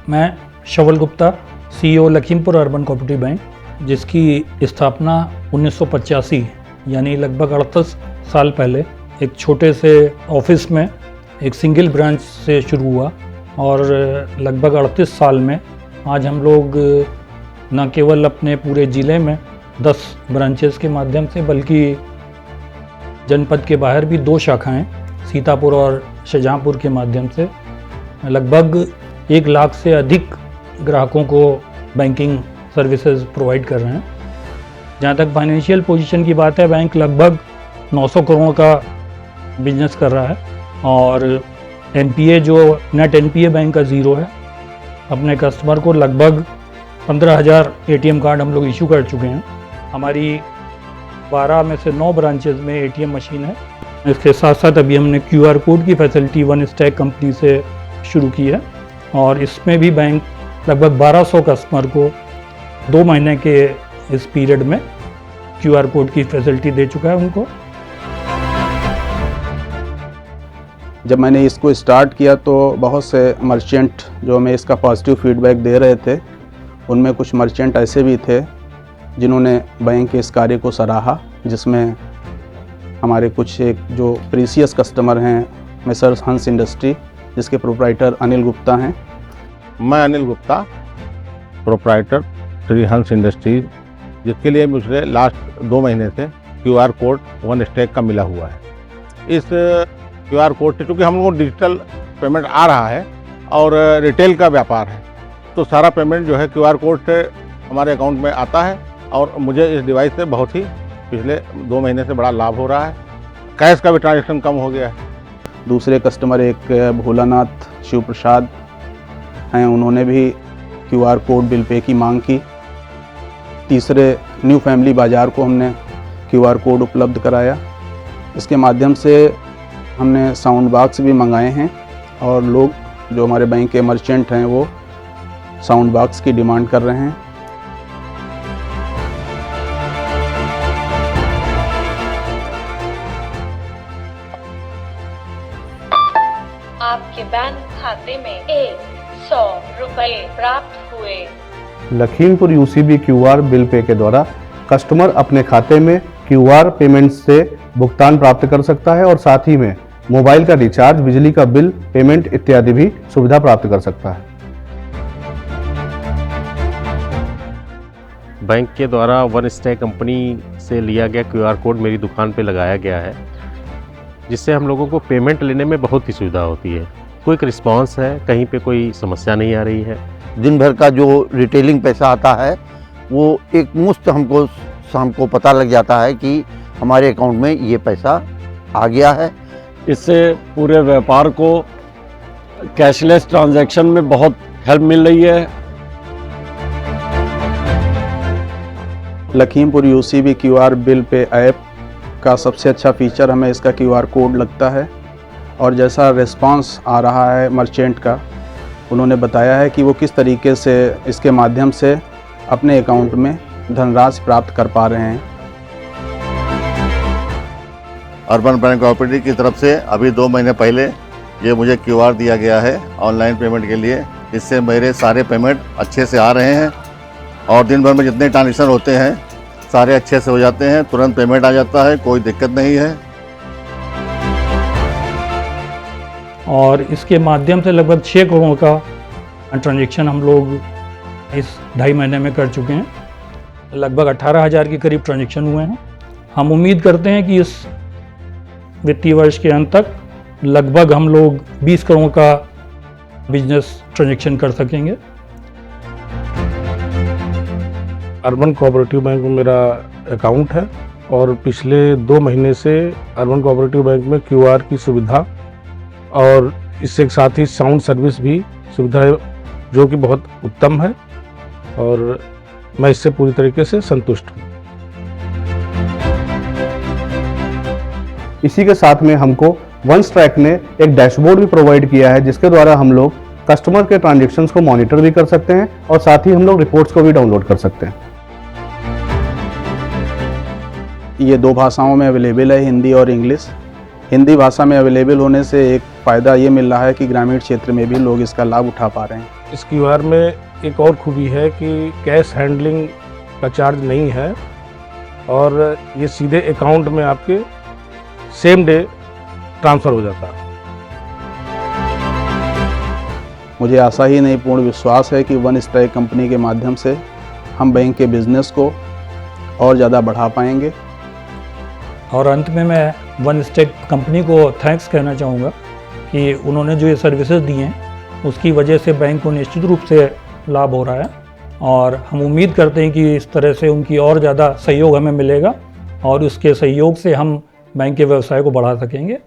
मैं shovel Gupta, CEO Lakhimpur urban cooperative bank, जिसकी स्थापना 1985 यानी लगभग 38 साल पहले एक छोटे से ऑफिस में एक सिंगल ब्रांच से शुरू हुआ और लगभग 38 साल में आज हम लोग न केवल अपने पूरे ज़िले में 10 ब्रांचेस के माध्यम से बल्कि जनपद के बाहर भी 2 शाखाएं सीतापुर और शाहजहाँपुर के माध्यम से लगभग 1 लाख से अधिक ग्राहकों को बैंकिंग सर्विसेज प्रोवाइड कर रहे हैं। जहाँ तक फाइनेंशियल पोजीशन की बात है, बैंक लगभग 900 करोड़ का बिजनेस कर रहा है और NPA जो नेट NPA बैंक का 0 है। अपने कस्टमर को लगभग 15,000 ATM कार्ड हम लोग इशू कर चुके हैं। हमारी 12 में से 9 ब्रांचेज में ATM मशीन है। इसके साथ साथ अभी हमने QR कोड की फैसिलिटी वन स्टैक कंपनी से शुरू की है और इसमें भी बैंक लगभग 1200 कस्टमर को 2 महीने के इस पीरियड में QR कोड की फैसिलिटी दे चुका है उनको। जब मैंने इसको स्टार्ट किया तो बहुत से मर्चेंट जो हमें इसका पॉजिटिव फीडबैक दे रहे थे, उनमें कुछ मर्चेंट ऐसे भी थे जिन्होंने बैंक के इस कार्य को सराहा, जिसमें हमारे कुछ एक जो प्रीसियस कस्टमर हैं मेसर्स हंस इंडस्ट्री, जिसके प्रोप्राइटर अनिल गुप्ता हैं। मैं अनिल गुप्ता, प्रोप्राइटर श्री हंस इंडस्ट्रीज, जिसके लिए मुझे लास्ट 2 महीने से QR कोड वन स्टैक का मिला हुआ है। इस QR कोड से चूँकि हम लोगों को डिजिटल पेमेंट आ रहा है और रिटेल का व्यापार है, तो सारा पेमेंट जो है QR कोड से हमारे अकाउंट में आता है और मुझे इस डिवाइस से बहुत ही पिछले 2 महीने से बड़ा लाभ हो रहा है। कैश का भी ट्रांजेक्शन कम हो गया है। दूसरे कस्टमर एक भोलानाथ शिव प्रसाद हैं, उन्होंने भी QR कोड बिल पे की मांग की। तीसरे न्यू फैमिली बाज़ार को हमने QR कोड उपलब्ध कराया। इसके माध्यम से हमने साउंड बॉक्स भी मंगाए हैं और लोग जो हमारे बैंक के मर्चेंट हैं वो साउंड बॉक्स की डिमांड कर रहे हैं। आपके बैंक खाते में 100 रुपए प्राप्त हुए। Lakhimpur UCB QR bill pay के द्वारा कस्टमर अपने खाते में QR पेमेंट से भुगतान प्राप्त कर सकता है और साथ ही में मोबाइल का रिचार्ज, बिजली का बिल पेमेंट इत्यादि भी सुविधा प्राप्त कर सकता है। बैंक के द्वारा वन स्टैक कंपनी से लिया गया QR कोड मेरी दुकान पे लगाया गया है, जिससे हम लोगों को पेमेंट लेने में बहुत ही सुविधा होती है। क्विक रिस्पांस है, कहीं पे कोई समस्या नहीं आ रही है। दिन भर का जो रिटेलिंग पैसा आता है वो एक मुश्त हमको शाम को पता लग जाता है कि हमारे अकाउंट में ये पैसा आ गया है। इससे पूरे व्यापार को कैशलेस ट्रांजैक्शन में बहुत हेल्प मिल रही है। Lakhimpur UCB QR bill pay app का सबसे अच्छा फीचर हमें इसका QR कोड लगता है और जैसा रिस्पांस आ रहा है मर्चेंट का, उन्होंने बताया है कि वो किस तरीके से इसके माध्यम से अपने अकाउंट में धनराशि प्राप्त कर पा रहे हैं। अर्बन बैंक कोऑपरेटिव की तरफ से अभी 2 महीने पहले ये मुझे QR दिया गया है ऑनलाइन पेमेंट के लिए। इससे मेरे सारे पेमेंट अच्छे से आ रहे हैं और दिन भर में जितने ट्रांजेक्शन होते हैं सारे अच्छे से हो जाते हैं, तुरंत पेमेंट आ जाता है, कोई दिक्कत नहीं है। और इसके माध्यम से लगभग 6 करोड़ का ट्रांजेक्शन हम लोग इस 2.5 महीने में कर चुके हैं। लगभग 18,000 के करीब ट्रांजेक्शन हुए हैं। हम उम्मीद करते हैं कि इस वित्तीय वर्ष के अंत तक लगभग हम लोग 20 करोड़ का बिजनेस ट्रांजेक्शन कर सकेंगे। अर्बन कोऑपरेटिव बैंक में मेरा अकाउंट है और पिछले 2 महीने से अर्बन कोऑपरेटिव बैंक में क्यूआर की सुविधा और इससे साथ ही साउंड सर्विस भी सुविधा है, जो कि बहुत उत्तम है और मैं इससे पूरी तरीके से संतुष्ट हूँ। इसी के साथ में हमको वन स्ट्रैक ने एक डैशबोर्ड भी प्रोवाइड किया है, जिसके द्वारा हम लोग कस्टमर के ट्रांजैक्शंस को मॉनिटर भी कर सकते हैं और साथ ही हम लोग रिपोर्ट्स को भी डाउनलोड कर सकते हैं। ये 2 भाषाओं में अवेलेबल है, हिंदी और इंग्लिश। हिंदी भाषा में अवेलेबल होने से एक फ़ायदा ये मिल रहा है कि ग्रामीण क्षेत्र में भी लोग इसका लाभ उठा पा रहे हैं। इस क्यूआर में एक और खूबी है कि कैश हैंडलिंग का चार्ज नहीं है और ये सीधे अकाउंट में आपके सेम डे ट्रांसफ़र हो जाता है। मुझे आशा ही नहीं पूर्ण विश्वास है कि वन स्ट्राइक कंपनी के माध्यम से हम बैंक के बिज़नेस को और ज़्यादा बढ़ा पाएंगे। और अंत में मैं वन स्ट्राइक कंपनी को थैंक्स कहना चाहूँगा कि उन्होंने जो ये सर्विसेज दी हैं उसकी वजह से बैंक को निश्चित रूप से लाभ हो रहा है और हम उम्मीद करते हैं कि इस तरह से उनकी और ज़्यादा सहयोग हमें मिलेगा और उसके सहयोग से हम बैंक के व्यवसाय को बढ़ा सकेंगे।